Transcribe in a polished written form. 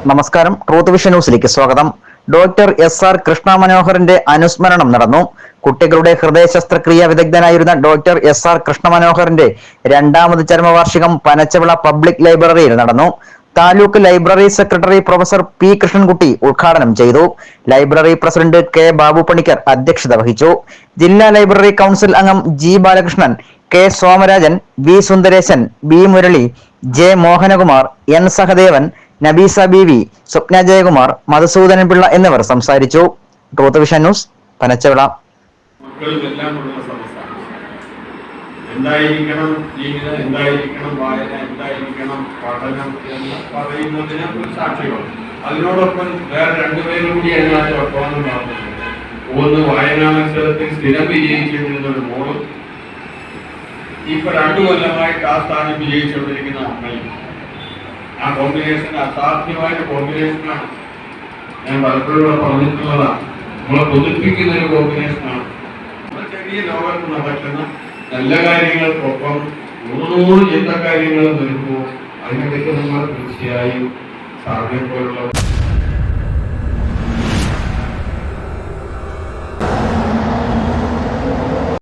നമസ്കാരം. Truth vision ന്യൂസിലേക്ക് സ്വാഗതം. ഡോക്ടർ SR കൃഷ്ണ മനോഹറിന്റെ അനുസ്മരണം നടന്നു. കുട്ടികളുടെ ഹൃദയ ശസ്ത്രക്രിയ വിദഗ്ധനായിരുന്ന ഡോക്ടർ SR കൃഷ്ണ മനോഹറിന്റെ രണ്ടാമത് ചരമവാർഷികം പനച്ചവിള പബ്ലിക് ലൈബ്രറിയിൽ നടന്നു. Taluk library secretary professor P Krishnankutty ഉദ്ഘാടനം ചെയ്തു. Library president K Babu Panicker അധ്യക്ഷത വഹിച്ചു. ജില്ലാ ലൈബ്രറി കൗൺസിൽ അംഗം G Balakrishnan, K Somarajan, V Sundaresan, B Murali, J Mohanakumar, N Sahadevan, Nabeesa Beevi, Swapna Jayakumar, Madhusoodanan Pillai എന്നിവർ സംസാരിച്ചു. Truth vision news, Panachavila. എന്തായിരിക്കണം ജീവിതം, എന്തായിരിക്കണം വായന, എന്തായിരിക്കണം പഠനം എന്ന് പറയുന്നതിന് ഒരു സാക്ഷികൾ. അതിനോടൊപ്പം വേറെ രണ്ടുപേരും കൂടി അതിനകത്ത് വർത്തമാനം പറഞ്ഞിട്ടുണ്ട്. ഒന്ന് വായനാ മത്സരത്തിൽ സ്ഥിരം വിജയിച്ചിരുന്നൊരു മോളും, ഇപ്പൊ 2 കൊല്ലമായിട്ട് ആ സ്ഥാനം വിജയിച്ചുകൊണ്ടിരിക്കുന്ന അമ്മയും. ആ കോമ്പിനേഷൻ അസാധ്യമായ കോമ്പിനേഷനാണ്. ഞാൻ പലപ്പോഴും പറഞ്ഞിട്ടുള്ളതാണ്. നമ്മളെ കൊതിപ്പിക്കുന്ന ഒരു കോമ്പിനേഷനാണ്. ചെറിയ ലോകത്ത് നടക്കുന്ന നല്ല കാര്യങ്ങൾക്കൊപ്പം 100 ചിന്ത കാര്യങ്ങൾ വരുമ്പോൾ അതിനെപ്പറ്റി നമ്മൾ തീർച്ചയായും സാധ്യത പോലുള്ള